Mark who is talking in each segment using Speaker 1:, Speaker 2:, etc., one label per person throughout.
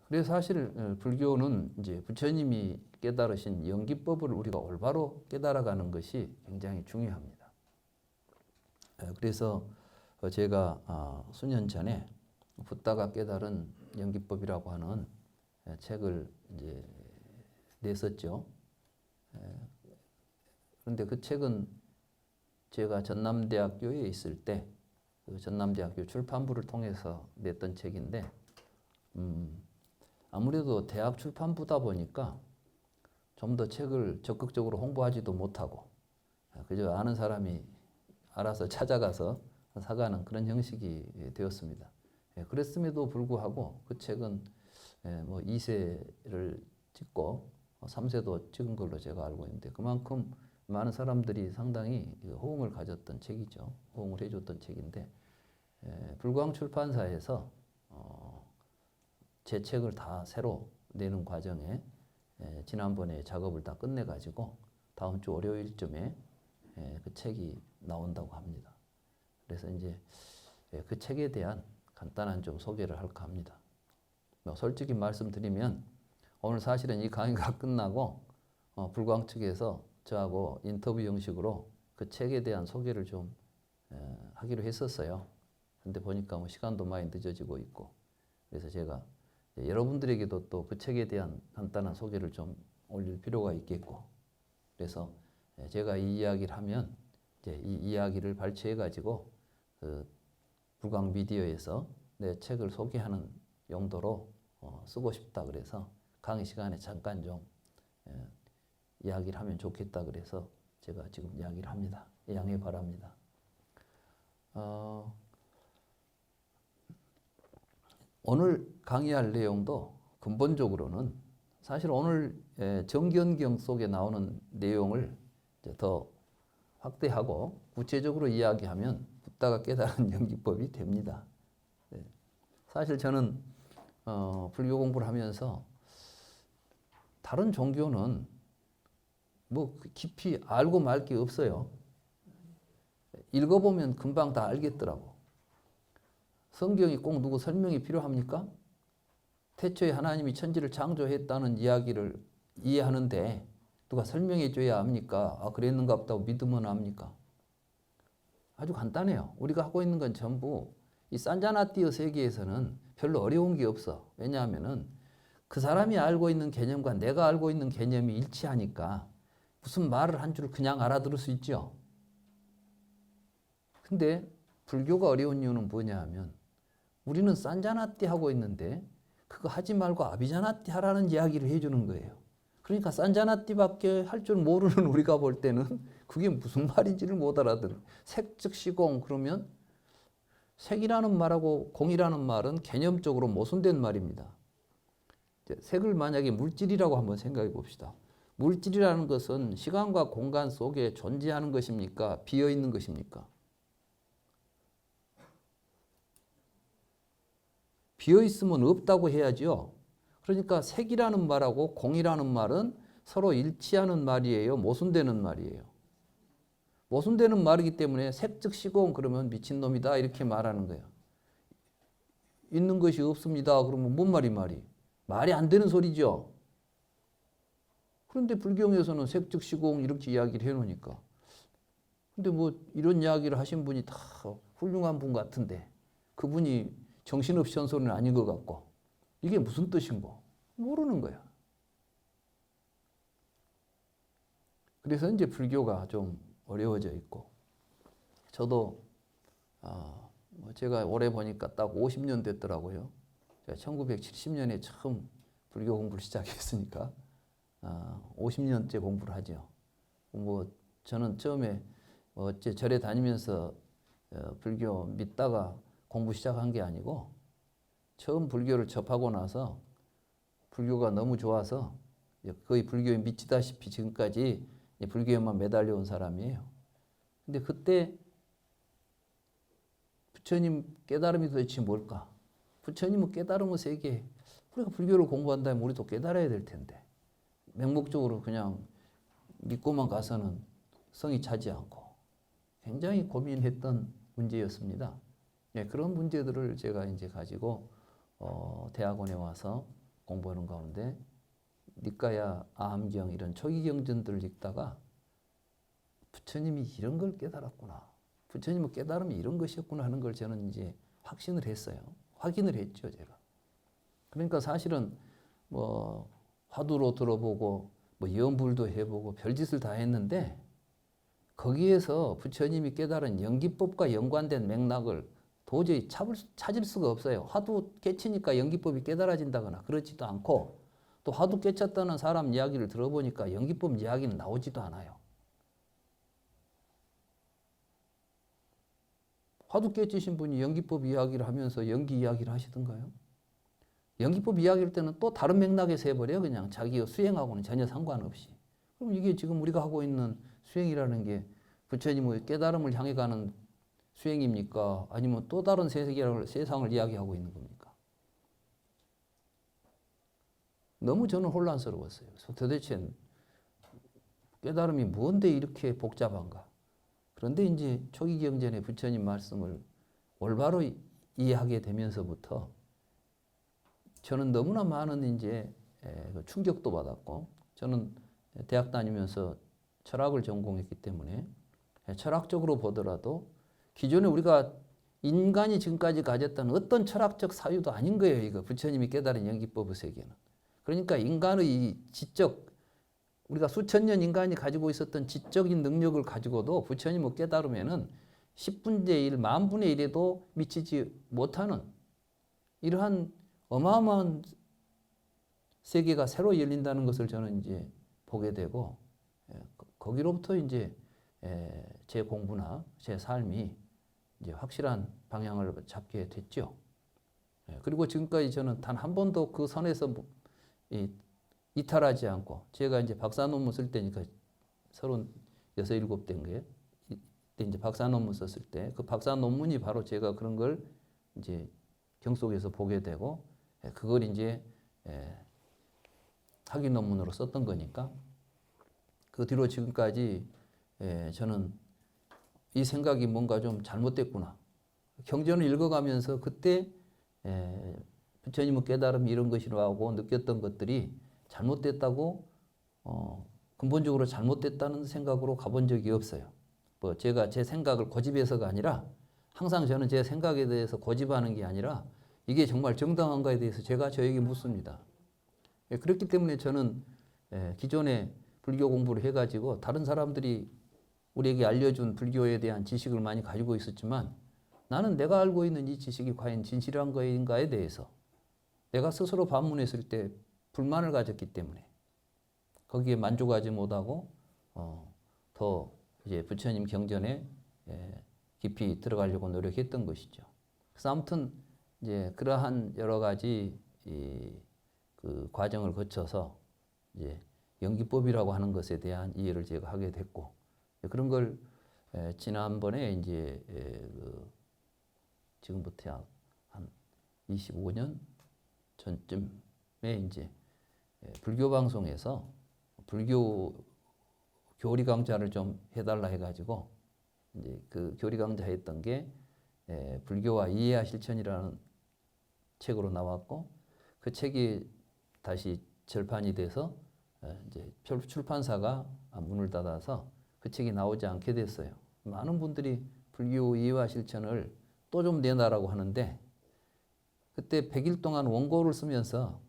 Speaker 1: 그래서 사실 불교는 이제 부처님이 깨달으신 연기법을 우리가 올바로 깨달아가는 것이 굉장히 중요합니다. 그래서 제가 수년 전에 붓다가 깨달은 연기법이라고 하는 책을 이제 냈었죠. 그런데 그 책은 제가 전남대학교에 있을 때 그 전남대학교 출판부를 통해서 냈던 책인데 아무래도 대학 출판부다 보니까 좀 더 책을 적극적으로 홍보하지도 못하고 그저 아는 사람이 알아서 찾아가서 사가는 그런 형식이 되었습니다. 그랬음에도 불구하고 그 책은 뭐 2세를 찍고 3세도 찍은 걸로 제가 알고 있는데 그만큼 많은 사람들이 상당히 호응을 가졌던 책이죠. 호응을 해줬던 책인데 불광 출판사에서 제 책을 다 새로 내는 과정에 지난번에 작업을 다 끝내가지고 다음 주 월요일쯤에 그 책이 나온다고 합니다. 그래서 이제 그 책에 대한 간단한 좀 소개를 할까 합니다. 솔직히 말씀드리면 오늘 사실은 이 강의가 끝나고 불광 측에서 저하고 인터뷰 형식으로 그 책에 대한 소개를 좀 하기로 했었어요. 근데 보니까 뭐 시간도 많이 늦어지고 있고 그래서 제가 여러분들에게도 또 그 책에 대한 간단한 소개를 좀 올릴 필요가 있겠고 그래서 제가 이 이야기를 하면 이제 이 이야기를 발췌해 가지고 그 불광 미디어에서 내 책을 소개하는 용도로 쓰고 싶다 그래서 강의 시간에 잠깐 좀 이야기를 하면 좋겠다 그래서 제가 지금 이야기를 합니다. 양해 바랍니다. 오늘 강의할 내용도 근본적으로는 사실 오늘 정견경 속에 나오는 내용을 이제 더 확대하고 구체적으로 이야기하면 붓다가 깨달은 연기법이 됩니다. 네. 사실 저는 불교 공부를 하면서 다른 종교는 뭐 깊이 알고 말 게 없어요. 읽어보면 금방 다 알겠더라고. 성경이 꼭 누구 설명이 필요합니까? 태초에 하나님이 천지를 창조했다는 이야기를 이해하는데 누가 설명해 줘야 합니까? 아, 그랬는가 보다고 믿으면 합니까? 아주 간단해요. 우리가 하고 있는 건 전부 이 산자나띠어 세계에서는 별로 어려운 게 없어. 왜냐하면은 그 사람이 알고 있는 개념과 내가 알고 있는 개념이 일치하니까 무슨 말을 한 줄 그냥 알아들을 수 있죠. 근데 불교가 어려운 이유는 뭐냐 하면 우리는 산자나띠 하고 있는데 그거 하지 말고 아비자나띠 하라는 이야기를 해주는 거예요. 그러니까 산자나띠밖에 할 줄 모르는 우리가 볼 때는 그게 무슨 말인지를 못 알아들어. 색즉 시공 그러면 색이라는 말하고 공이라는 말은 개념적으로 모순된 말입니다. 색을 만약에 물질이라고 한번 생각해 봅시다. 물질이라는 것은 시간과 공간 속에 존재하는 것입니까? 비어 있는 것입니까? 비어 있으면 없다고 해야죠. 그러니까 색이라는 말하고 공이라는 말은 서로 일치하는 말이에요. 모순되는 말이에요. 모순되는 말이기 때문에 색즉 시공 그러면 미친놈이다 이렇게 말하는 거예요. 있는 것이 없습니다. 그러면 뭔 말이 말이 안 되는 소리죠. 그런데 불경에서는 색즉 시공 이렇게 이야기를 해놓으니까 근데 뭐 이런 이야기를 하신 분이 다 훌륭한 분 같은데 그분이 정신없이 한 소리는 아닌 것 같고 이게 무슨 뜻인고 모르는 거야. 그래서 이제 불교가 좀 어려워져 있고 저도 제가 올해 보니까 딱 50년 됐더라고요. 제가 1970년에 처음 불교 공부를 시작했으니까 50년째 공부를 하죠. 뭐 저는 처음에 어째 절에 다니면서 불교 믿다가 공부 시작한 게 아니고 처음 불교를 접하고 나서 불교가 너무 좋아서 거의 불교에 미치다시피 지금까지 불교에만 매달려 온 사람이에요. 근데 그때 부처님 깨달음이 도대체 뭘까? 부처님은 깨달음의 세계 우리가 불교를 공부한다면 우리도 깨달아야 될 텐데 맹목적으로 그냥 믿고만 가서는 성이 차지 않고 굉장히 고민했던 문제였습니다. 그런 문제들을 제가 이제 가지고 대학원에 와서 공부하는 가운데 니까야, 아함경 이런 초기 경전들을 읽다가 부처님이 이런 걸 깨달았구나. 부처님의 깨달음이 이런 것이었구나 하는 걸 저는 이제 확신을 했어요. 확인을 했죠, 제가. 그러니까 사실은 뭐 화두로 들어보고 뭐 염불도 해보고 별짓을 다 했는데 거기에서 부처님이 깨달은 연기법과 연관된 맥락을 도저히 찾을 수가 없어요. 화두 깨치니까 연기법이 깨달아진다거나 그렇지도 않고 또 화두 깨쳤다는 사람 이야기를 들어보니까 연기법 이야기는 나오지도 않아요. 화두 깨치신 분이 연기법 이야기를 하면서 연기 이야기를 하시던가요? 연기법 이야기할 때는 또 다른 맥락에서 해버려요. 그냥 자기가 수행하고는 전혀 상관없이. 그럼 이게 지금 우리가 하고 있는 수행이라는 게 부처님의 깨달음을 향해 가는 수행입니까? 아니면 또 다른 세상을 이야기하고 있는 겁니까? 너무 저는 혼란스러웠어요. 그래서 도대체 깨달음이 뭔데 이렇게 복잡한가? 그런데 이제 초기 경전의 부처님 말씀을 올바로 이해하게 되면서부터 저는 너무나 많은 이제 충격도 받았고, 저는 대학 다니면서 철학을 전공했기 때문에 철학적으로 보더라도 기존에 우리가 인간이 지금까지 가졌던 어떤 철학적 사유도 아닌 거예요. 이거 부처님이 깨달은 연기법의 세계는. 그러니까 인간의 이 지적, 우리가 수천 년 인간이 가지고 있었던 지적인 능력을 가지고도 부처님을 깨달으면은 10분의 1, 만분의 1에도 미치지 못하는 이러한 어마어마한 세계가 새로 열린다는 것을 저는 이제 보게 되고, 거기로부터 이제 제 공부나 제 삶이 이제 확실한 방향을 잡게 됐죠. 그리고 지금까지 저는 단 한 번도 그 선에서 이탈하지 않고, 제가 이제 박사 논문 쓸 때니까 36, 7대인 거예요. 이때 이제 박사 논문 썼을 때 그 박사 논문이 바로 제가 그런 걸 이제 경속에서 보게 되고, 그걸 이제 학위 논문으로 썼던 거니까 그 뒤로 지금까지 저는 이 생각이 뭔가 좀 잘못됐구나. 경전을 읽어가면서 그때 부처님의 깨달음이 이런 것이라고 느꼈던 것들이 잘못됐다고 근본적으로 잘못됐다는 생각으로 가본 적이 없어요. 뭐 제가 제 생각을 고집해서가 아니라 항상 저는 제 생각에 대해서 고집하는 게 아니라 이게 정말 정당한가에 대해서 제가 저에게 묻습니다. 그렇기 때문에 저는 기존에 불교 공부를 해가지고 다른 사람들이 우리에게 알려준 불교에 대한 지식을 많이 가지고 있었지만 나는 내가 알고 있는 이 지식이 과연 진실한 거인가에 대해서 내가 스스로 반문했을 때 불만을 가졌기 때문에 거기에 만족하지 못하고 더 이제 부처님 경전에 깊이 들어가려고 노력했던 것이죠. 그래서 아무튼 이제 그러한 여러 가지 그 과정을 거쳐서 이제 연기법이라고 하는 것에 대한 이해를 제가 하게 됐고, 그런 걸 지난번에 이제 지금부터 한 25년 전쯤에 이제 불교 방송에서 불교 교리 강좌를 좀 해달라 해가지고 이제 그 교리 강좌 했던 게 불교와 이해와 실천이라는 책으로 나왔고, 그 책이 다시 절판이 돼서 이제 출판사가 문을 닫아서 그 책이 나오지 않게 됐어요. 많은 분들이 불교 이해와 실천을 또 좀 내놔라고 하는데, 그때 100일 동안 원고를 쓰면서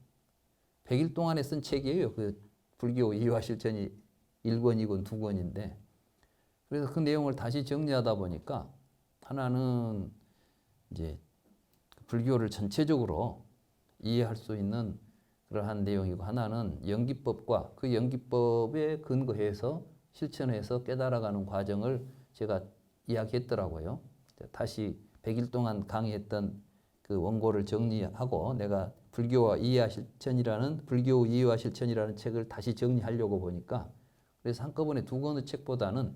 Speaker 1: 100일 동안에 쓴 책이에요. 그 불교 이해와 실천이 1권, 2권, 2권인데, 그래서 그 내용을 다시 정리하다 보니까 하나는 이제 불교를 전체적으로 이해할 수 있는 그러한 내용이고, 하나는 연기법과 그 연기법에 근거해서 실천해서 깨달아가는 과정을 제가 이야기했더라고요. 다시 100일 동안 강의했던 그 원고를 정리하고 내가 불교 이해와 실천이라는 책을 다시 정리하려고 보니까, 그래서 한꺼번에 2권의 책보다는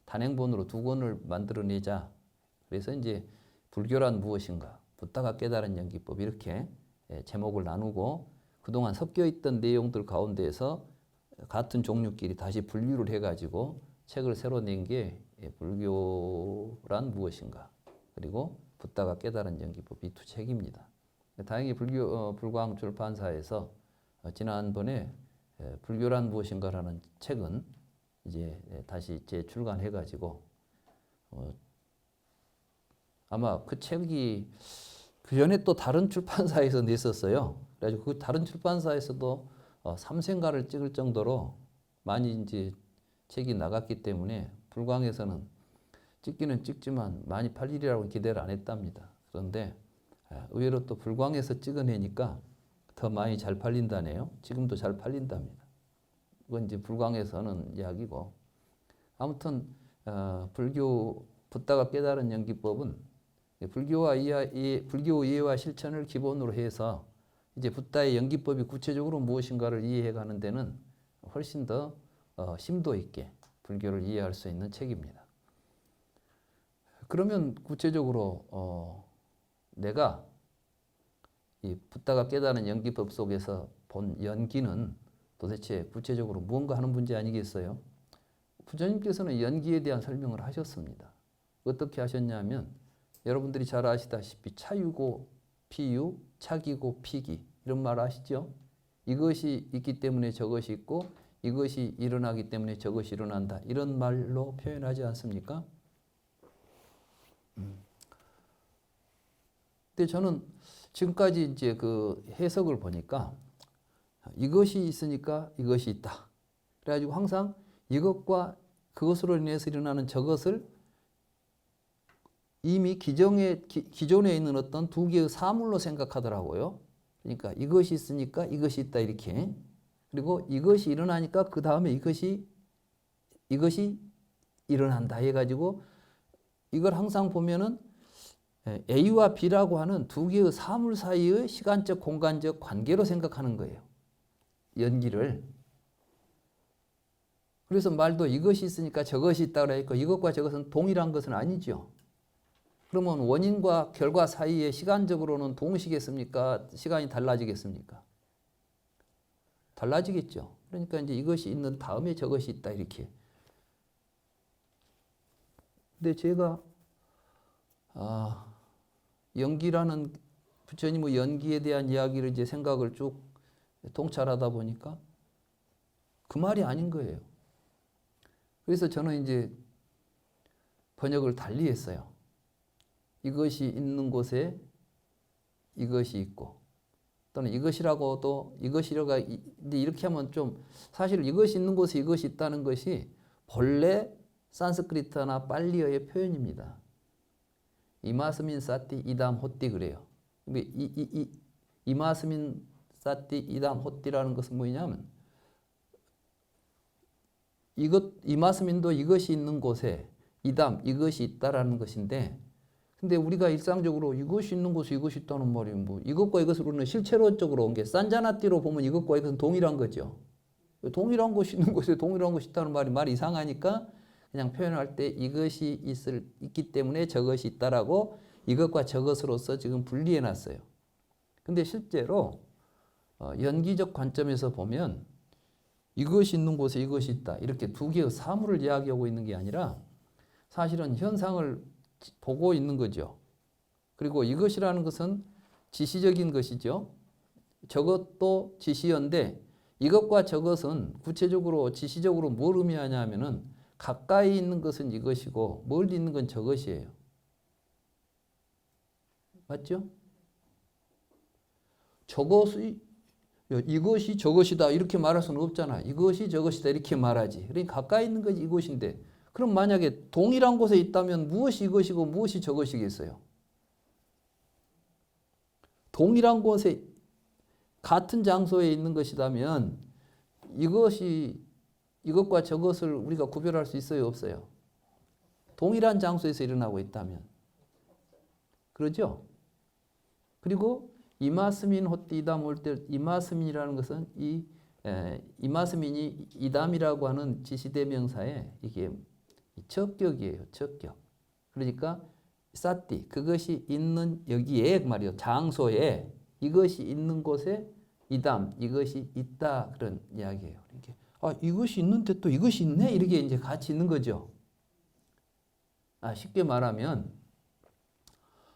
Speaker 1: 단행본으로 2권을 만들어내자. 그래서 이제 불교란 무엇인가, 붓다가 깨달은 연기법, 이렇게 제목을 나누고 그동안 섞여 있던 내용들 가운데에서 같은 종류끼리 다시 분류를 해가지고 책을 새로 낸 게 불교란 무엇인가, 그리고 붓다가 깨달은 연기법, 이 2책입니다. 다행히 불광 출판사에서 지난번에 불교란 무엇인가라는 책은 이제 다시 재출간해가지고 아마 그 책이 그 전에 또 다른 출판사에서 냈었어요. 그래가지고 그 다른 출판사에서도 삼생가를 찍을 정도로 많이 이제 책이 나갔기 때문에 불광에서는 찍기는 찍지만 많이 팔리리라고 기대를 안 했답니다. 그런데 의외로 또 불광에서 찍어내니까 더 많이 잘 팔린다네요. 지금도 잘 팔린답니다. 그건 이제 불광에서는 이야기고, 아무튼 불교 붓다가 깨달은 연기법은 불교 이해와 실천을 기본으로 해서 이제 붓다의 연기법이 구체적으로 무엇인가를 이해해가는 데는 훨씬 더 심도 있게 불교를 이해할 수 있는 책입니다. 그러면 구체적으로 내가 이 붓다가 깨달은 연기법 속에서 본 연기는 도대체 구체적으로 무언가 하는 문제 아니겠어요? 부처님께서는 연기에 대한 설명을 하셨습니다. 어떻게 하셨냐면 여러분들이 잘 아시다시피 차유고 피유, 차기고 피기 이런 말 아시죠? 이것이 있기 때문에 저것이 있고 이것이 일어나기 때문에 저것이 일어난다. 이런 말로 표현하지 않습니까? 근데 저는 지금까지 이제 그 해석을 보니까 이것이 있으니까 이것이 있다. 그래가지고 항상 이것과 그것으로 인해서 일어나는 저것을 이미 기존에 있는 어떤 두 개의 사물로 생각하더라고요. 그러니까 이것이 있으니까 이것이 있다 이렇게. 그리고 이것이 일어나니까 그 다음에 이것이 일어난다 해가지고 이걸 항상 보면은 A와 B라고 하는 두 개의 사물 사이의 시간적 공간적 관계로 생각하는 거예요. 연기를. 그래서 말도 이것이 있으니까 저것이 있다고 했고 이것과 저것은 동일한 것은 아니죠. 그러면 원인과 결과 사이에 시간적으로는 동시겠습니까? 시간이 달라지겠습니까? 달라지겠죠. 그러니까 이제 이것이 있는 다음에 저것이 있다 이렇게. 근데 제가 연기라는 부처님의 연기에 대한 이야기를 이제 생각을 쭉 통찰하다 보니까 그 말이 아닌 거예요. 그래서 저는 이제 번역을 달리 했어요. 이것이 있는 곳에 이것이 있고 또는 이것이라고도 이것이라고 이렇게 하면 좀 사실 이것이 있는 곳에 이것이 있다는 것이 본래 산스크리트나 팔리어의 표현입니다. 이마스민 사띠 이담 호띠 그래요. 이마스민 사띠 이담 호띠라는 것은 뭐냐면 이마스민도 이것이 있는 곳에 이담 이것이 있다라는 것인데, 근데 우리가 일상적으로 이것이 있는 곳에 이것이 있다는 말이 뭐 이것과 이것으로는 실체론적으로 온 게 산자나띠로 보면 이것과 이것은 동일한 거죠. 동일한 것이 있는 곳에 동일한 것이 있다는 말이 이상하니까 그냥 표현할 때 이것이 있기 때문에 저것이 있다라고 이것과 저것으로서 지금 분리해 놨어요. 근데 실제로 연기적 관점에서 보면 이것이 있는 곳에 이것이 있다 이렇게 두 개의 사물을 이야기하고 있는 게 아니라 사실은 현상을 보고 있는 거죠. 그리고 이것이라는 것은 지시적인 것이죠. 저것도 지시어인데 이것과 저것은 구체적으로 지시적으로 뭘 의미하냐 하면은 가까이 있는 것은 이것이고 멀리 있는 건 저것이에요. 맞죠? 이것이 저것이다 이렇게 말할 수는 없잖아. 이것이 저것이다 이렇게 말하지. 그러니까 가까이 있는 것이 이것인데 그럼 만약에 동일한 곳에 있다면 무엇이 이것이고 무엇이 저것이겠어요? 동일한 곳에 같은 장소에 있는 것이라면 이것과 저것을 우리가 구별할 수 있어요, 없어요? 동일한 장소에서 일어나고 있다면. 그러죠? 그리고 이마스민 호띠담 올 때 이마스민이라는 것은 이마스민이 이담이라고 하는 지시대명사에 이게 적격이에요, 적격. 그러니까 사띠 그것이 있는 여기에 말이요 장소에 이것이 있는 곳에 이담 이것이 있다 그런 이야기예요. 이렇게 이것이 있는데 또 이것이 있네 이렇게 이제 같이 있는 거죠. 쉽게 말하면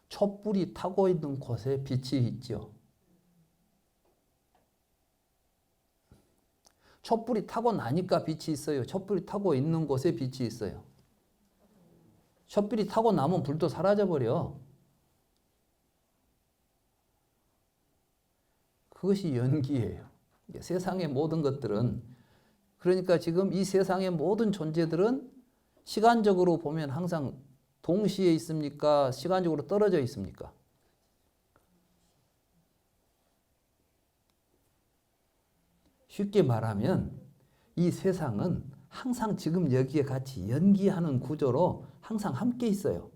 Speaker 1: 촛불이 타고 있는 곳에 빛이 있죠. 촛불이 타고 나니까 빛이 있어요. 촛불이 타고 있는 곳에 빛이 있어요. 촛불이 타고 나면 불도 사라져버려. 그것이 연기예요. 세상의 모든 것들은, 그러니까 지금 이 세상의 모든 존재들은 시간적으로 보면 항상 동시에 있습니까? 시간적으로 떨어져 있습니까? 쉽게 말하면 이 세상은 항상 지금 여기에 같이 연기하는 구조로 항상 함께 있어요.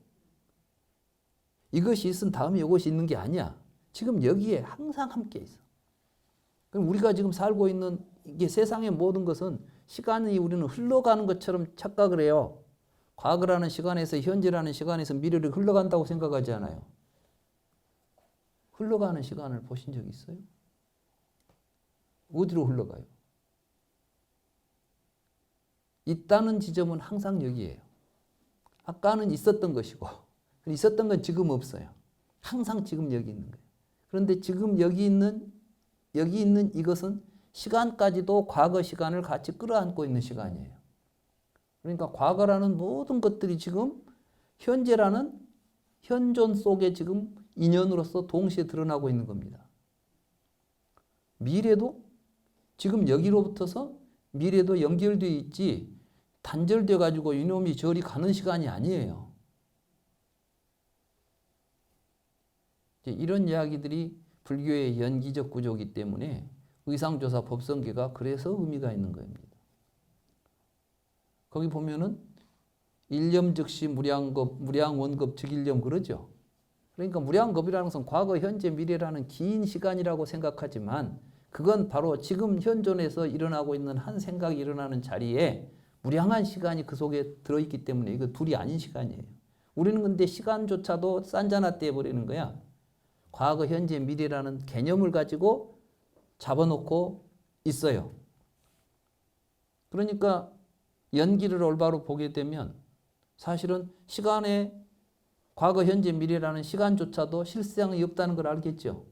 Speaker 1: 이것이 있은 다음에 이것이 있는 게 아니야. 지금 여기에 항상 함께 있어. 그럼 우리가 지금 살고 있는 이게 세상의 모든 것은 시간이 우리는 흘러가는 것처럼 착각을 해요. 과거라는 시간에서 현재라는 시간에서 미래를 흘러간다고 생각하지 않아요. 흘러가는 시간을 보신 적 있어요? 어디로 흘러가요? 있다는 지점은 항상 여기예요. 아까는 있었던 것이고 있었던 건 지금 없어요. 항상 지금 여기 있는 거예요. 그런데 지금 여기 있는 이것은 시간까지도 과거 시간을 같이 끌어안고 있는 시간이에요. 그러니까 과거라는 모든 것들이 지금 현재라는 현존 속에 지금 인연으로서 동시에 드러나고 있는 겁니다. 미래도 지금 여기로부터서 미래도 연결되어 있지 단절되어 가지고 이놈이 저리 가는 시간이 아니에요. 이런 이야기들이 불교의 연기적 구조이기 때문에 의상조사 법성계가 그래서 의미가 있는 겁니다. 거기 보면은 일념즉시 무량겁, 무량원겁 즉일념 그러죠. 그러니까 무량겁이라는 것은 과거, 현재, 미래라는 긴 시간이라고 생각하지만 그건 바로 지금 현존에서 일어나고 있는 한 생각이 일어나는 자리에 무량한 시간이 그 속에 들어있기 때문에 이거 둘이 아닌 시간이에요. 우리는 근데 시간조차도 싼자나 떼버리는 거야. 과거, 현재, 미래라는 개념을 가지고 잡아놓고 있어요. 그러니까 연기를 올바로 보게 되면 사실은 시간에 과거, 현재, 미래라는 시간조차도 실상이 없다는 걸 알겠죠.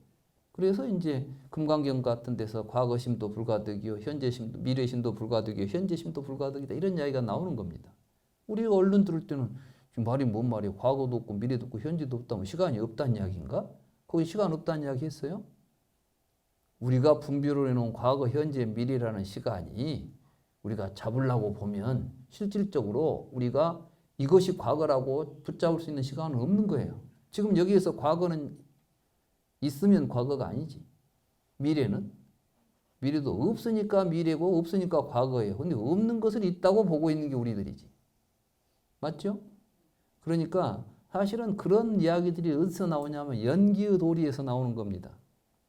Speaker 1: 그래서 이제 금강경 같은 데서 과거심도 불가득이요, 현재심도, 미래심도 불가득이요, 현재심도 불가득이다 이런 이야기가 나오는 겁니다. 우리가 얼른 들을 때는 말이 뭔 말이에요? 과거도 없고 미래도 없고 현재도 없다면 시간이 없다는 이야기인가? 거기 시간 없다는 이야기 했어요? 우리가 분별을 해놓은 과거, 현재, 미래라는 시간이 우리가 잡으려고 보면 실질적으로 우리가 이것이 과거라고 붙잡을 수 있는 시간은 없는 거예요. 지금 여기에서 과거는 있으면 과거가 아니지. 미래도 없으니까 미래고 없으니까 과거예요. 근데 없는 것을 있다고 보고 있는 게 우리들이지. 맞죠? 그러니까 사실은 그런 이야기들이 어디서 나오냐면 연기의 도리에서 나오는 겁니다.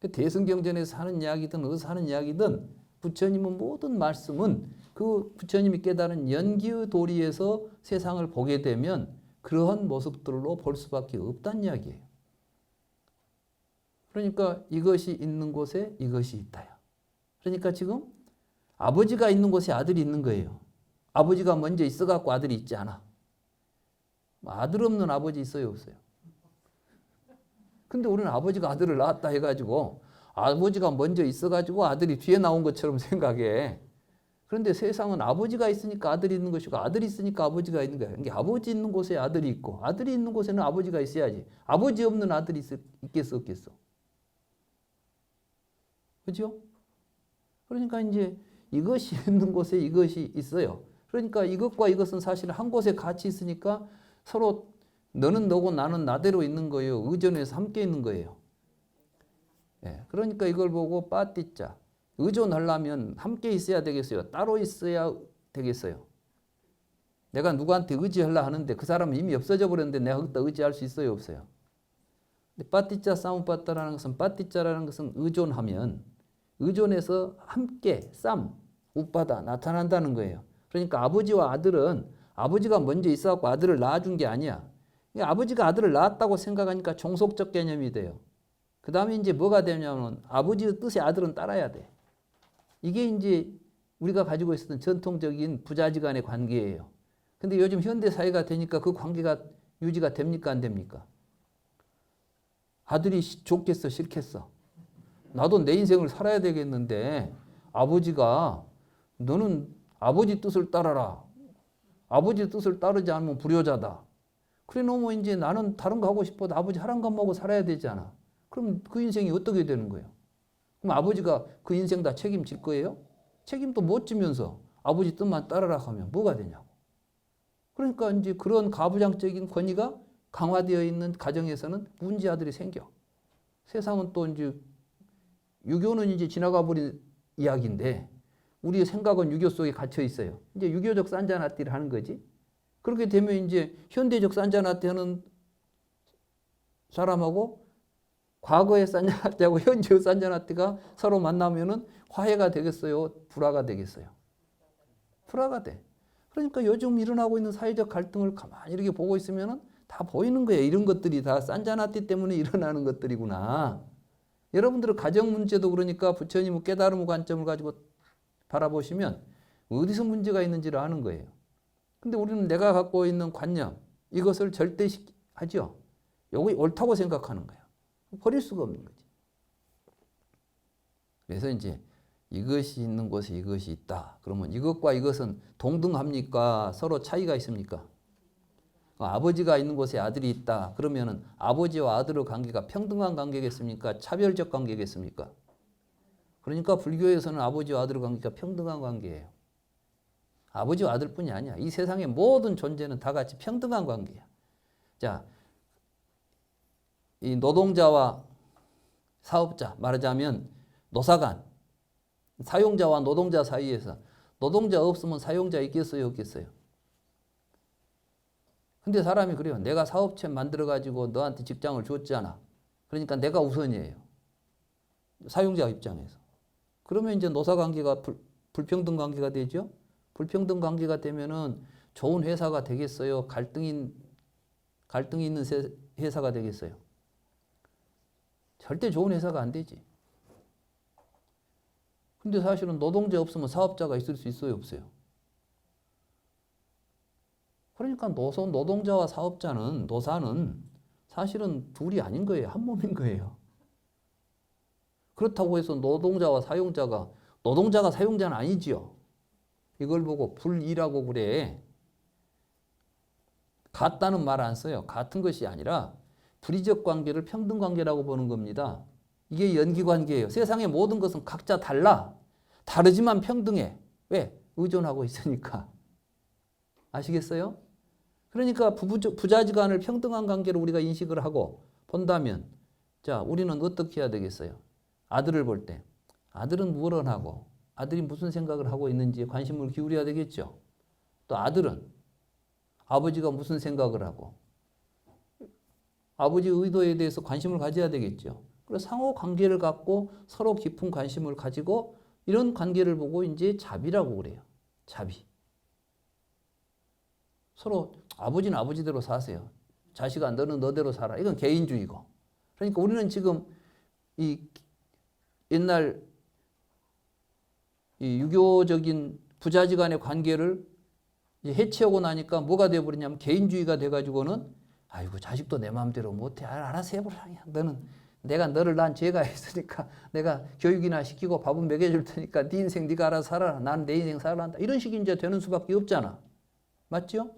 Speaker 1: 대승경전에서 하는 이야기든 어디서 하는 이야기든 부처님은 모든 말씀은 그 부처님이 깨달은 연기의 도리에서 세상을 보게 되면 그러한 모습들로 볼 수밖에 없다는 이야기예요. 그러니까 이것이 있는 곳에 이것이 있다야. 그러니까 지금 아버지가 있는 곳에 아들이 있는 거예요. 아버지가 먼저 있어갖고 아들이 있지 않아. 아들 없는 아버지 있어요, 없어요? 근데 우리는 아버지가 아들을 낳았다 해가지고 아버지가 먼저 있어가지고 아들이 뒤에 나온 것처럼 생각해. 그런데 세상은 아버지가 있으니까 아들이 있는 것이고 아들이 있으니까 아버지가 있는 거야. 그러니까 아버지 있는 곳에 아들이 있고 아들이 있는 곳에는 아버지가 있어야지. 아버지 없는 아들이 있겠어, 없겠어? 그죠? 그러니까 이제 이것이 있는 곳에 이것이 있어요. 그러니까 이것과 이것은 사실 한 곳에 같이 있으니까 서로 너는 너고 나는 나대로 있는 거예요. 의존해서 함께 있는 거예요. 예, 그러니까 이걸 보고 빠띠자. 의존하려면 함께 있어야 되겠어요? 따로 있어야 되겠어요? 내가 누구한테 의지하려 하는데 그 사람은 이미 없어져 버렸는데 내가 거기다 의지할 수 있어요? 없어요? 빠띠자 싸움빠따라는 것은 빠띠자라는 것은 의존하면 의존해서 함께 우빠다 나타난다는 거예요. 그러니까 아버지와 아들은 아버지가 먼저 있어갖고 아들을 낳아준 게 아니야. 아버지가 아들을 낳았다고 생각하니까 종속적 개념이 돼요. 그 다음에 이제 뭐가 되냐면 아버지의 뜻에 아들은 따라야 돼. 이게 이제 우리가 가지고 있었던 전통적인 부자지간의 관계예요. 근데 요즘 현대 사회가 되니까 그 관계가 유지가 됩니까 안 됩니까? 아들이 좋겠어 싫겠어? 나도 내 인생을 살아야 되겠는데 아버지가 너는 아버지 뜻을 따라라. 아버지 뜻을 따르지 않으면 불효자다. 그래 놓으면 이제 나는 다른 거 하고 싶어도 아버지 하란 거 먹고 살아야 되잖아. 그럼 그 인생이 어떻게 되는 거예요? 그럼 아버지가 그 인생 다 책임질 거예요? 책임도 못 지면서 아버지 뜻만 따르라 하면 뭐가 되냐고. 그러니까 이제 그런 가부장적인 권위가 강화되어 있는 가정에서는 문제아들이 생겨. 세상은 또 이제 유교는 이제 지나가 버린 이야기인데 우리의 생각은 유교 속에 갇혀 있어요. 이제 유교적 산자나띠를 하는 거지. 그렇게 되면 이제 현대적 산자나띠 하는 사람하고 과거의 산자나띠하고 현재의 산자나띠가 서로 만나면은 화해가 되겠어요? 불화가 되겠어요? 불화가 돼. 그러니까 요즘 일어나고 있는 사회적 갈등을 가만히 이렇게 보고 있으면은 다 보이는 거예요. 이런 것들이 다 산자나띠 때문에 일어나는 것들이구나. 여러분들의 가정 문제도 그러니까 부처님의 깨달음의 관점을 가지고 바라보시면 어디서 문제가 있는지를 아는 거예요. 근데 우리는 내가 갖고 있는 관념, 이것을 절대하죠. 요거 옳다고 생각하는 거예요. 버릴 수가 없는 거지. 그래서 이제 이것이 있는 곳에 이것이 있다. 그러면 이것과 이것은 동등합니까? 서로 차이가 있습니까? 아버지가 있는 곳에 아들이 있다. 그러면은 아버지와 아들의 관계가 평등한 관계겠습니까? 차별적 관계겠습니까? 그러니까 불교에서는 아버지와 아들의 관계가 평등한 관계예요. 아버지와 아들뿐이 아니야. 이 세상의 모든 존재는 다 같이 평등한 관계야. 자, 이 노동자와 사업자, 말하자면 노사간, 사용자와 노동자 사이에서 노동자 없으면 사용자 있겠어요, 없겠어요? 근데 사람이 그래요. 내가 사업체 만들어가지고 너한테 직장을 줬잖아. 그러니까 내가 우선이에요. 사용자 입장에서. 그러면 이제 노사관계가 불평등 관계가 되죠. 불평등 관계가 되면은 좋은 회사가 되겠어요? 갈등이 있는 회사가 되겠어요? 절대 좋은 회사가 안 되지. 근데 사실은 노동자 없으면 사업자가 있을 수 있어요, 없어요? 그러니까 노동자와 사업자는, 노사는 사실은 둘이 아닌 거예요. 한 몸인 거예요. 그렇다고 해서 노동자와 사용자가, 노동자가 사용자는 아니지요. 이걸 보고 불이라고 그래. 같다는 말 안 써요. 같은 것이 아니라 불이적 관계를 평등 관계라고 보는 겁니다. 이게 연기 관계예요. 세상의 모든 것은 각자 달라. 다르지만 평등해. 왜? 의존하고 있으니까. 아시겠어요? 그러니까 부자지간을 평등한 관계로 우리가 인식을 하고 본다면, 자, 우리는 어떻게 해야 되겠어요? 아들을 볼 때 아들은 무엇을 하고 아들이 무슨 생각을 하고 있는지에 관심을 기울여야 되겠죠. 또 아들은 아버지가 무슨 생각을 하고 아버지의 의도에 대해서 관심을 가져야 되겠죠. 그래서 상호 관계를 갖고 서로 깊은 관심을 가지고 이런 관계를 보고 이제 자비라고 그래요. 자비. 서로 아버지는 아버지대로 사세요. 자식아 너는 너대로 살아. 이건 개인주의고. 그러니까 우리는 지금 이 옛날 이 유교적인 부자지간의 관계를 이제 해체하고 나니까 뭐가 되어버리냐면 개인주의가 돼가지고는 아이고 자식도 내 마음대로 못해. 알아서 해보라. 너는 내가 너를 낳은 죄가 있으니까 내가 교육이나 시키고 밥은 먹여줄 테니까 네 인생 네가 알아서 살아라. 나는 내 인생 살아란다. 이런 식이 이제 되는 수밖에 없잖아. 맞죠?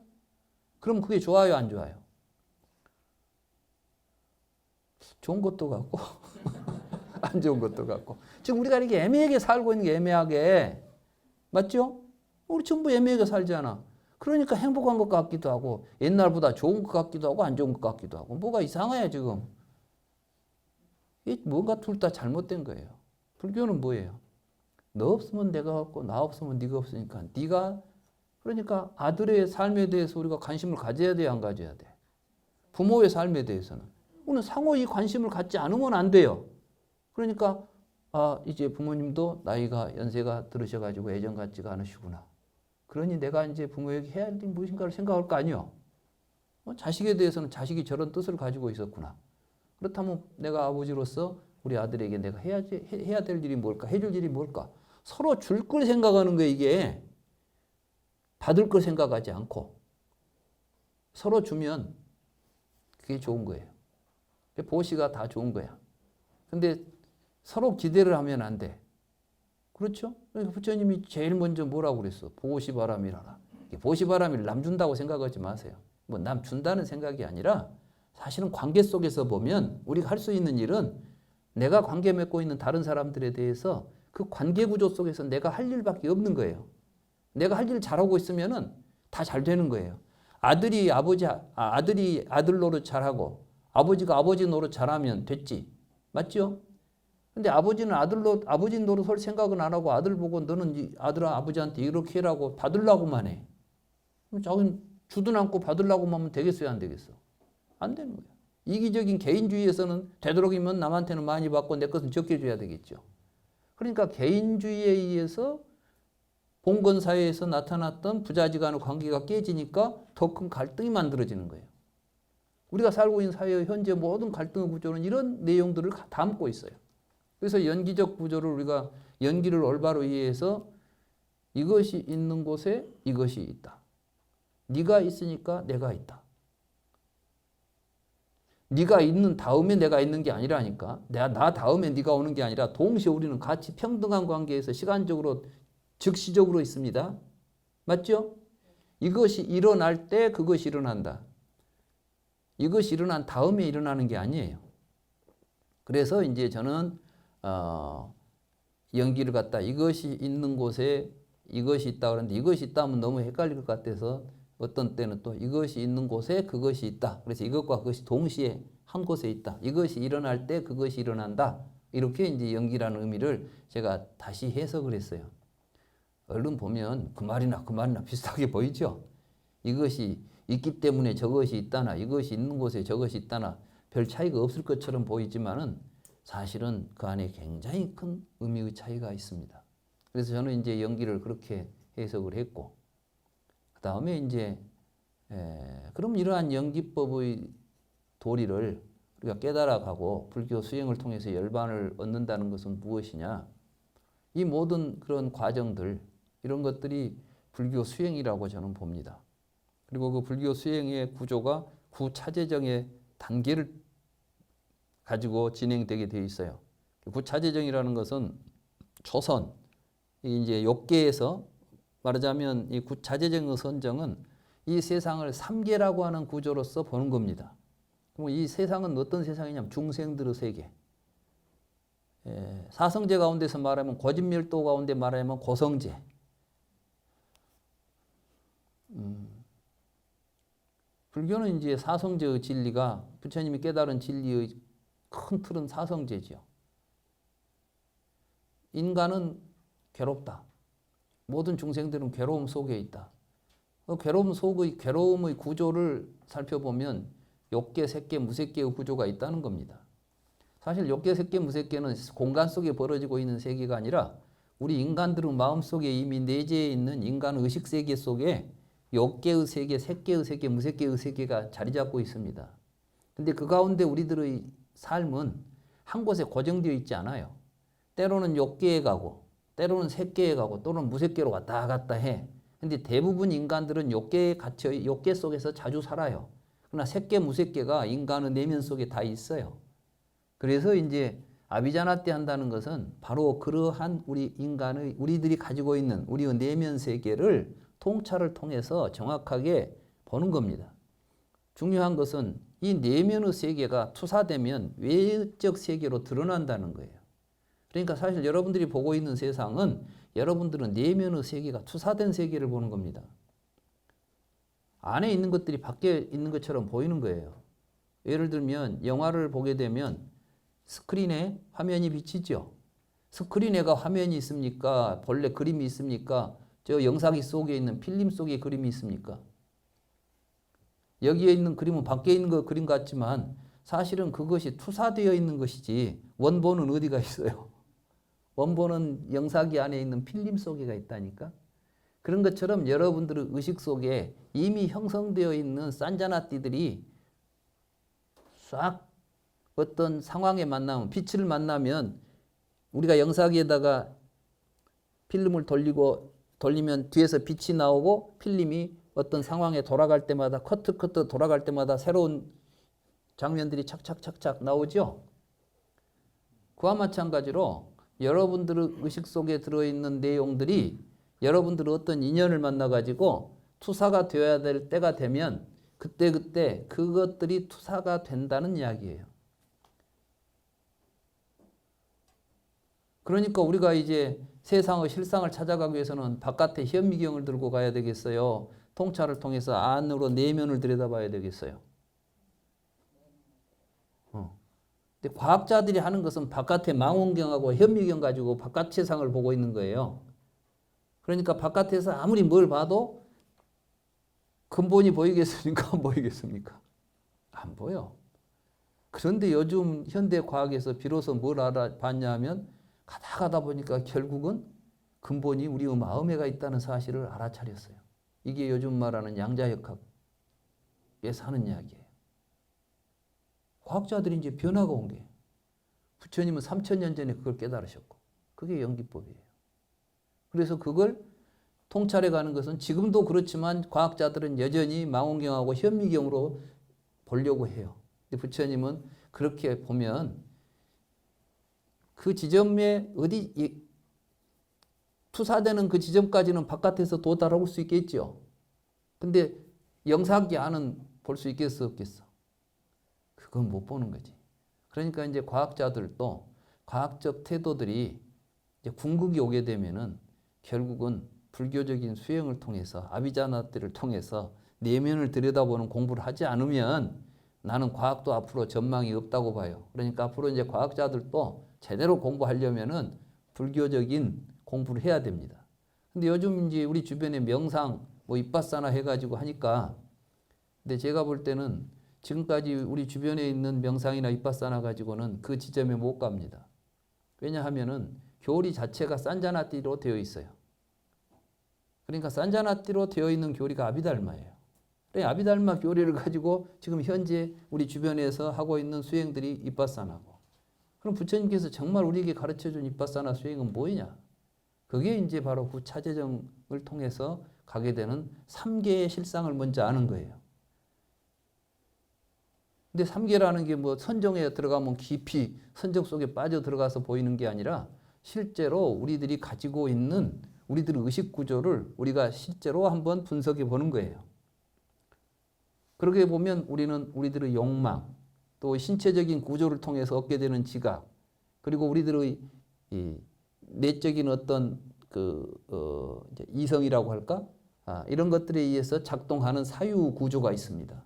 Speaker 1: 그럼 그게 좋아요, 안 좋아요? 좋은 것도 같고 안 좋은 것도 같고. 지금 우리가 이렇게 애매하게 살고 있는 게 애매하게. 맞죠? 우리 전부 애매하게 살잖아. 그러니까 행복한 것 같기도 하고 옛날보다 좋은 것 같기도 하고 안 좋은 것 같기도 하고 뭐가 이상해요 지금. 뭔가 둘 다 잘못된 거예요. 불교는 뭐예요? 너 없으면 내가 없고 나 없으면 네가 없으니까 네가 그러니까 아들의 삶에 대해서 우리가 관심을 가져야 돼, 안 가져야 돼? 부모의 삶에 대해서는 우리는 상호의 관심을 갖지 않으면 안 돼요. 그러니까 이제 부모님도 나이가 연세가 들으셔가지고 애정 같지가 않으시구나. 그러니 내가 이제 부모에게 해야 할 일이 무엇인가를 생각할 거 아니에요. 자식에 대해서는 자식이 저런 뜻을 가지고 있었구나. 그렇다면 내가 아버지로서 우리 아들에게 내가 해야 될 일이 뭘까? 해줄 일이 뭘까? 서로 줄 걸 생각하는 거예요, 이게. 받을 걸 생각하지 않고. 서로 주면 그게 좋은 거예요. 보시가 다 좋은 거야. 근데 서로 기대를 하면 안 돼. 그렇죠? 그러니까 부처님이 제일 먼저 뭐라고 그랬어? 보시바람이라라. 보시바람을 남 준다고 생각하지 마세요. 뭐 남 준다는 생각이 아니라 사실은 관계 속에서 보면 우리가 할 수 있는 일은 내가 관계 맺고 있는 다른 사람들에 대해서 그 관계 구조 속에서 내가 할 일밖에 없는 거예요. 내가 할 일 잘하고 있으면은 다 잘 되는 거예요. 아들이 아들 노릇 잘하고 아버지가 아버지 노릇 잘하면 됐지. 맞죠? 근데 아버지는 아버지 노릇 할 생각은 안 하고 아들 보고 너는 아들아 아버지한테 이렇게 해라고 받으려고만 해. 그럼 자기는 주도 않고 받으려고만 하면 되겠어요, 안 되겠어? 안 되는 거예요. 이기적인 개인주의에서는 되도록이면 남한테는 많이 받고 내 것은 적게 줘야 되겠죠. 그러니까 개인주의에 의해서 봉건사회에서 나타났던 부자지간의 관계가 깨지니까 더 큰 갈등이 만들어지는 거예요. 우리가 살고 있는 사회의 현재 모든 갈등의 구조는 이런 내용들을 담고 있어요. 그래서 연기적 구조를 우리가 연기를 올바로 이해해서 이것이 있는 곳에 이것이 있다. 네가 있으니까 내가 있다. 네가 있는 다음에 내가 있는 게 아니라니까. 나 다음에 네가 오는 게 아니라 동시에 우리는 같이 평등한 관계에서 시간적으로 즉시적으로 있습니다. 맞죠? 이것이 일어날 때 그것이 일어난다. 이것이 일어난 다음에 일어나는 게 아니에요. 그래서 이제 저는 연기를 갖다 이것이 있는 곳에 이것이 있다 그러는데 이것이 있다 하면 너무 헷갈릴 것 같아서 어떤 때는 또 이것이 있는 곳에 그것이 있다. 그래서 이것과 그것이 동시에 한 곳에 있다. 이것이 일어날 때 그것이 일어난다. 이렇게 이제 연기라는 의미를 제가 다시 해석을 했어요. 얼른 보면 그 말이나 비슷하게 보이죠? 이것이 있기 때문에 저것이 있다나 이것이 있는 곳에 저것이 있다나 별 차이가 없을 것처럼 보이지만은 사실은 그 안에 굉장히 큰 의미의 차이가 있습니다. 그래서 저는 이제 연기를 그렇게 해석을 했고 그 다음에 이제 그럼 이러한 연기법의 도리를 우리가 깨달아가고 불교 수행을 통해서 열반을 얻는다는 것은 무엇이냐? 이 모든 그런 과정들 이런 것들이 불교 수행이라고 저는 봅니다. 그리고 그 불교 수행의 구조가 구차재정의 단계를 가지고 진행되게 되어 있어요. 구차재정이라는 것은 초선, 이제 욕계에서 말하자면 이 구차재정의 선정은 이 세상을 3계라고 하는 구조로서 보는 겁니다. 그럼 이 세상은 어떤 세상이냐면 중생들의 세계. 사성제 가운데서 말하면 고진멸도 가운데 말하면 고성제. 불교는 이제 사성제의 진리가 부처님이 깨달은 진리의 큰 틀은 사성제죠. 인간은 괴롭다. 모든 중생들은 괴로움 속에 있다. 그 괴로움의 구조를 살펴보면 욕계, 색계, 무색계의 구조가 있다는 겁니다. 사실 욕계, 색계, 무색계는 공간 속에 벌어지고 있는 세계가 아니라 우리 인간들의 마음속에 이미 내재해 있는 인간 의식 세계 속에 욕계의 세계, 색계의 세계, 무색계의 세계가 자리 잡고 있습니다. 근데 그 가운데 우리들의 삶은 한 곳에 고정되어 있지 않아요. 때로는 욕계에 가고 때로는 색계에 가고 또는 무색계로 왔다 갔다 해. 근데 대부분 인간들은 욕계에 갇혀 욕계 속에서 자주 살아요. 그러나 색계, 무색계가 인간의 내면 속에 다 있어요. 그래서 이제 아비자나떼 한다는 것은 바로 그러한 우리들이 가지고 있는 우리의 내면 세계를 통찰을 통해서 정확하게 보는 겁니다. 중요한 것은 이 내면의 세계가 투사되면 외적 세계로 드러난다는 거예요. 그러니까 사실 여러분들이 보고 있는 세상은 여러분들은 내면의 세계가 투사된 세계를 보는 겁니다. 안에 있는 것들이 밖에 있는 것처럼 보이는 거예요. 예를 들면 영화를 보게 되면 스크린에 화면이 비치죠. 스크린에가 화면이 있습니까? 본래 그림이 있습니까? 저 영상기 속에 있는 필름 속에 그림이 있습니까? 여기에 있는 그림은 밖에 있는 거 그림 같지만 사실은 그것이 투사되어 있는 것이지 원본은 어디가 있어요? 원본은 영상기 안에 있는 필름 속에가 있다니까. 그런 것처럼 여러분들의 의식 속에 이미 형성되어 있는 산자나띠들이 싹 어떤 상황에 만나면 빛을 만나면 우리가 영상기에다가 필름을 돌리면 뒤에서 빛이 나오고 필름이 어떤 상황에 돌아갈 때마다 커트 돌아갈 때마다 새로운 장면들이 착착착착 나오죠. 그와 마찬가지로 여러분들의 의식 속에 들어있는 내용들이 여러분들의 어떤 인연을 만나가지고 투사가 되어야 될 때가 되면 그때 그것들이 투사가 된다는 이야기예요. 그러니까 우리가 이제 세상의 실상을 찾아가기 위해서는 바깥에 현미경을 들고 가야 되겠어요? 통찰을 통해서 안으로 내면을 들여다봐야 되겠어요? 근데 과학자들이 하는 것은 바깥에 망원경하고 현미경 가지고 바깥 세상을 보고 있는 거예요. 그러니까 바깥에서 아무리 뭘 봐도 근본이 보이겠습니까? 안 보이겠습니까? 안 보여. 그런데 요즘 현대 과학에서 비로소 뭘 알아봤냐 하면 가다 보니까 결국은 근본이 우리의 마음에가 있다는 사실을 알아차렸어요. 이게 요즘 말하는 양자역학에서 하는 이야기예요. 과학자들이 이제 변화가 온 거예요. 부처님은 3000년 전에 그걸 깨달으셨고 그게 연기법이에요. 그래서 그걸 통찰해 가는 것은 지금도 그렇지만 과학자들은 여전히 망원경하고 현미경으로 보려고 해요. 부처님은 그렇게 보면 그 지점에 어디 투사되는 그 지점까지는 바깥에서 도달할 수 있겠죠. 근데 영사기 안은 볼 수 있겠어 없겠어? 그건 못 보는 거지. 그러니까 이제 과학자들도 과학적 태도들이 이제 궁극이 오게 되면은 결국은 불교적인 수행을 통해서 아비자나들을 통해서 내면을 들여다보는 공부를 하지 않으면 나는 과학도 앞으로 전망이 없다고 봐요. 그러니까 앞으로 이제 과학자들도 제대로 공부하려면은 불교적인 공부를 해야 됩니다. 근데 요즘 이제 우리 주변에 명상, 이빠사나 해가지고 하니까, 근데 제가 볼 때는 지금까지 우리 주변에 있는 명상이나 이빠사나 가지고는 그 지점에 못 갑니다. 왜냐하면은 교리 자체가 산자나띠로 되어 있어요. 그러니까 산자나띠로 되어 있는 교리가 아비달마예요. 아비달마 교리를 가지고 지금 현재 우리 주변에서 하고 있는 수행들이 이빠사나고. 그럼 부처님께서 정말 우리에게 가르쳐준 이빠사나 수행은 뭐냐? 그게 이제 바로 그 차재정을 통해서 가게 되는 3계의 실상을 먼저 아는 거예요. 근데 3계라는 게 뭐 선정에 들어가면 깊이 선정 속에 빠져 들어가서 보이는 게 아니라 실제로 우리들이 가지고 있는 우리들의 의식 구조를 우리가 실제로 한번 분석해 보는 거예요. 그렇게 보면 우리는 우리들의 욕망, 또 신체적인 구조를 통해서 얻게 되는 지각, 그리고 우리들의 이 내적인 어떤 이제 이성이라고 할까? 이런 것들에 의해서 작동하는 사유 구조가 있습니다.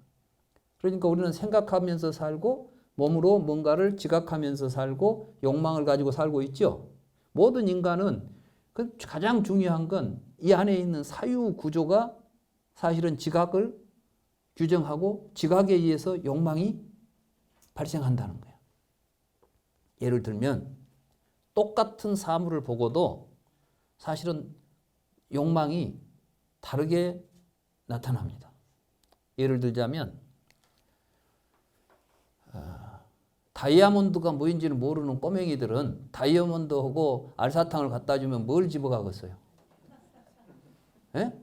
Speaker 1: 그러니까 우리는 생각하면서 살고 몸으로 뭔가를 지각하면서 살고 욕망을 가지고 살고 있죠. 모든 인간은 그 가장 중요한 건 이 안에 있는 사유 구조가 사실은 지각을 규정하고 지각에 의해서 욕망이 발생한다는 거예요. 예를 들면 똑같은 사물을 보고도 사실은 욕망이 다르게 나타납니다. 예를 들자면 다이아몬드가 뭐인지를 모르는 꼬맹이들은 다이아몬드하고 알사탕을 갖다 주면 뭘 집어가겠어요? 예?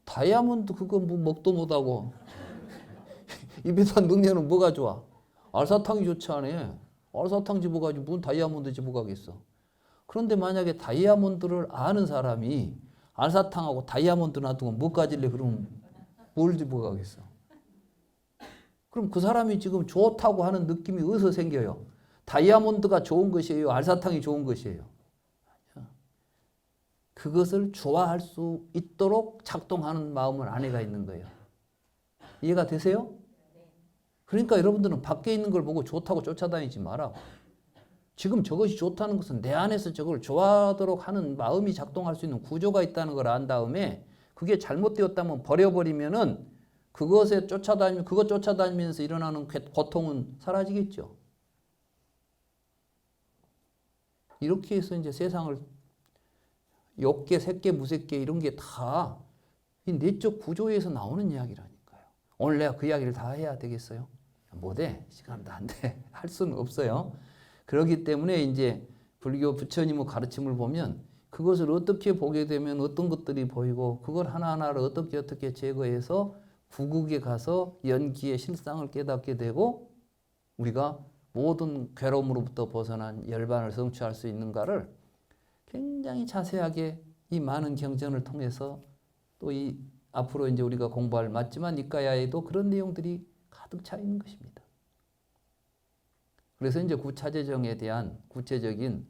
Speaker 1: 다이아몬드 그거 뭐 먹도 못하고 입에다 넣으면 뭐가 좋아? 알사탕이 좋지 않아? 알사탕 집어가지고 무슨 다이아몬드 집어가겠어? 그런데 만약에 다이아몬드를 아는 사람이 알사탕하고 다이아몬드 놔두고 뭐 가질래? 그러면 뭘 집어가겠어? 그럼 그 사람이 지금 좋다고 하는 느낌이 어디서 생겨요? 다이아몬드가 좋은 것이에요? 알사탕이 좋은 것이에요? 그것을 좋아할 수 있도록 작동하는 마음을 안에가 있는 거예요. 이해가 되세요? 그러니까 여러분들은 밖에 있는 걸 보고 좋다고 쫓아다니지 마라. 지금 저것이 좋다는 것은 내 안에서 저걸 좋아하도록 하는 마음이 작동할 수 있는 구조가 있다는 걸 안 다음에 그게 잘못되었다면 버려버리면은 그것에 그것 쫓아다니면서 일어나는 고통은 사라지겠죠. 이렇게 해서 이제 세상을 욕계, 색계, 무색계 이런 게 다 이 내적 구조에서 나오는 이야기라니까요. 오늘 내가 그 이야기를 다 해야 되겠어요? 못해. 시간도 안 돼. 할 수는 없어요. 그렇기 때문에 이제 불교 부처님의 가르침을 보면 그것을 어떻게 보게 되면 어떤 것들이 보이고 그걸 하나하나를 어떻게 제거해서 구국에 가서 연기의 실상을 깨닫게 되고 우리가 모든 괴로움으로부터 벗어난 열반을 성취할 수 있는가를 굉장히 자세하게 이 많은 경전을 통해서 또 이 앞으로 이제 우리가 공부할 맞지만 니까야에도 그런 내용들이 가득 차 있는 것입니다. 그래서 이제 구차재정에 대한 구체적인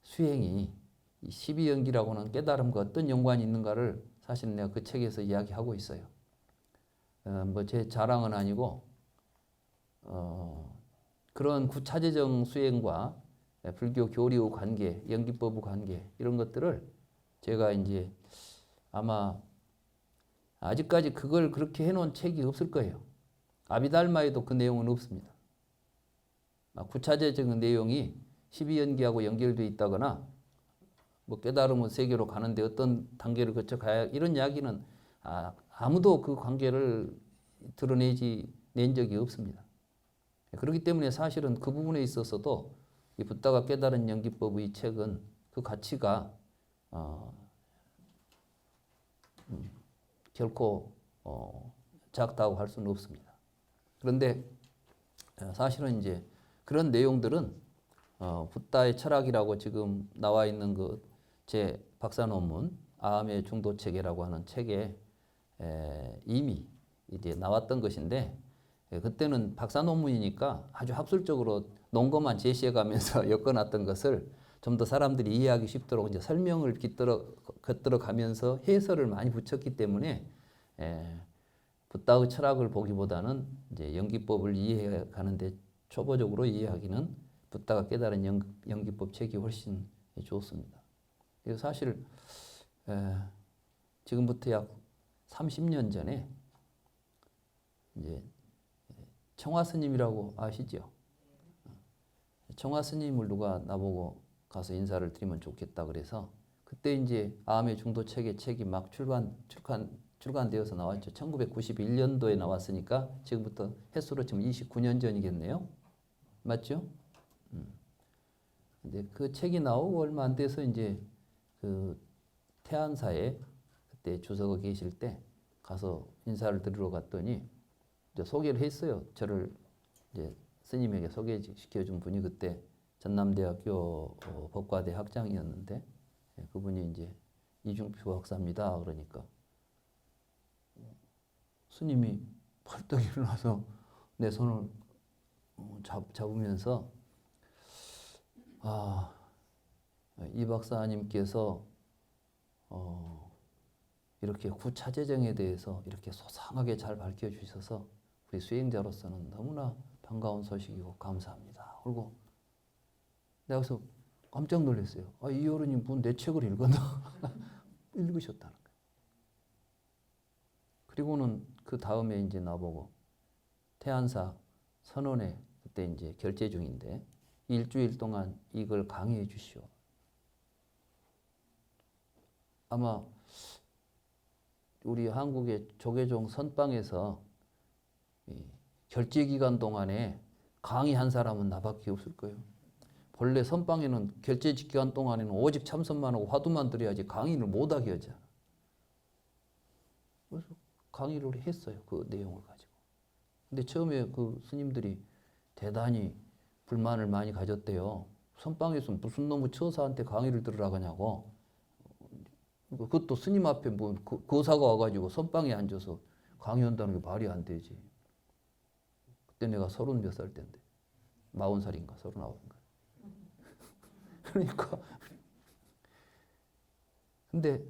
Speaker 1: 수행이 이 12연기라고는 깨달음과 어떤 연관이 있는가를 사실 내가 그 책에서 이야기하고 있어요. 뭐 제 자랑은 아니고 그런 구차재정 수행과 불교 교리의 관계, 연기법의 관계 이런 것들을 제가 이제 아마 아직까지 그걸 그렇게 해놓은 책이 없을 거예요. 아비달마에도 그 내용은 없습니다. 구차재정 내용이 12연기하고 연결되어 있다거나 뭐 깨달음은 세계로 가는데 어떤 단계를 거쳐 가야 이런 이야기는 아무도 그 관계를 낸 적이 없습니다. 그렇기 때문에 사실은 그 부분에 있어서도 이 붓다가 깨달은 연기법의 책은 그 가치가 결코 작다고 할 수는 없습니다. 그런데 사실은 이제 그런 내용들은 붓다의 철학이라고 지금 나와 있는 그 제 박사 논문 아함의 중도 체계라고 하는 책에 이미 이제 나왔던 것인데 그때는 박사 논문이니까 아주 학술적으로 논 것만 제시해가면서 엮어놨던 것을 좀 더 사람들이 이해하기 쉽도록 이제 설명을 곁들여 가면서 해설을 많이 붙였기 때문에 붓다의 철학을 보기보다는 이제 연기법을 이해해 가는데 초보적으로 이해하기는 붓다가 깨달은 연기법 책이 훨씬 좋습니다. 그래서 사실 지금부터 약 30년 전에 이제 청화 스님이라고 아시죠? 청화 스님을 누가 나보고 가서 인사를 드리면 좋겠다 그래서 그때 이제 아함의 중도 책이 막 출간되어서 나왔죠. 1991년도에 나왔으니까 지금부터 횟수로 지금 29년 전이겠네요. 맞죠? 근데 그 책이 나오고 얼마 안 돼서 이제 그 태안사에 그때 주석에 계실 때 가서 인사를 드리러 갔더니 이제 소개를 했어요. 저를 이제 스님에게 소개시켜준 분이 그때 전남대학교 법과대 학장이었는데 그분이 이제 이중표 박사입니다. 그러니까 스님이 벌떡 일어나서 내 손을 잡으면서 이 박사님께서 이렇게 구차재정에 대해서 이렇게 소상하게 잘 밝혀주셔서 우리 수행자로서는 너무나 반가운 소식이고 감사합니다. 그리고 내가 그래서 깜짝 놀랐어요. 이 어른이 무슨 내 책을 읽었나? 읽으셨다는 거예요. 그리고는 그 다음에 이제 나보고 태안사 선원에 그때 이제 결제 중인데 일주일 동안 이걸 강의해 주시오. 아마 우리 한국의 조계종 선방에서 결제 기간 동안에 강의한 사람은 나밖에 없을 거예요. 본래 선방에는 결제 기간 동안에는 오직 참선만 하고 화두만 들어야지 강의를 못하게 하잖아. 그래서 강의를 했어요. 그 내용을 가지고. 근데 처음에 그 스님들이 대단히 불만을 많이 가졌대요. 선방에서 무슨 놈의 처사한테 강의를 들으라고 하냐고. 그것도 스님 앞에 뭐 거사가 와가지고 선방에 앉아서 강의한다는 게 말이 안 되지. 그때 내가 30 몇 살 때인데 40살인가 39인가. 그러니까 근데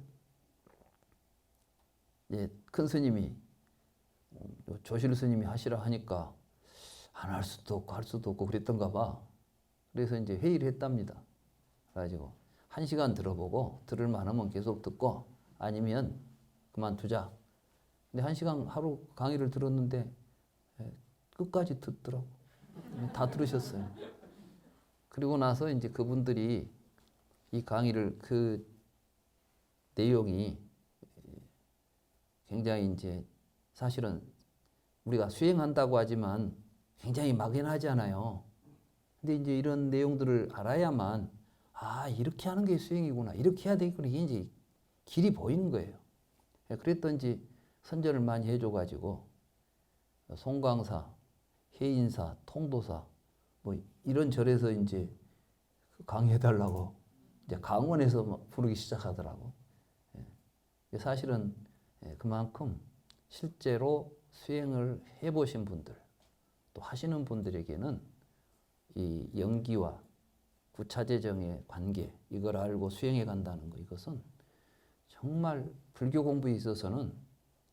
Speaker 1: 큰 스님이 조실 스님이 하시라 하니까 안 할 수도 없고 할 수도 없고 그랬던가 봐. 그래서 이제 회의를 했답니다. 그래가지고 1시간 들어보고 들을 만하면 계속 듣고 아니면 그만두자. 근데 1시간 하루 강의를 들었는데 끝까지 듣더라고. 다 들으셨어요. 그리고 나서 이제 그분들이 이 강의를 그 내용이 굉장히 이제 사실은 우리가 수행한다고 하지만 굉장히 막연하잖아요. 근데 이제 이런 내용들을 알아야만 이렇게 하는 게 수행이구나. 이렇게 해야 되겠구나. 이게 이제 길이 보이는 거예요. 그랬던지 선전을 많이 해줘가지고 송광사, 해인사, 통도사 뭐 이런저래서 이제 강의해달라고 이제 강원에서 막 부르기 시작하더라고. 사실은 그만큼 실제로 수행을 해보신 분들 또 하시는 분들에게는 이 연기와 구차재정의 관계 이걸 알고 수행해 간다는 거 이것은 정말 불교 공부에 있어서는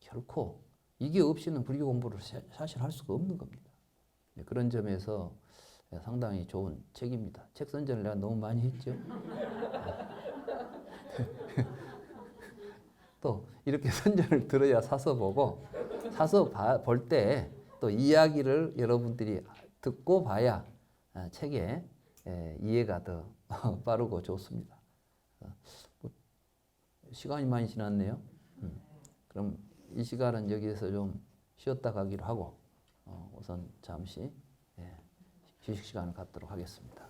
Speaker 1: 결코 이게 없이는 불교 공부를 사실 할 수가 없는 겁니다. 그런 점에서 상당히 좋은 책입니다. 책 선전을 내가 너무 많이 했죠. 또 이렇게 선전을 들어야 사서 보고 사서 볼 때 또 이야기를 여러분들이 듣고 봐야 책에 이해가 더 빠르고 좋습니다. 시간이 많이 지났네요. 그럼 이 시간은 여기에서 좀 쉬었다 가기로 하고 우선 잠시 휴식 시간을 갖도록 하겠습니다.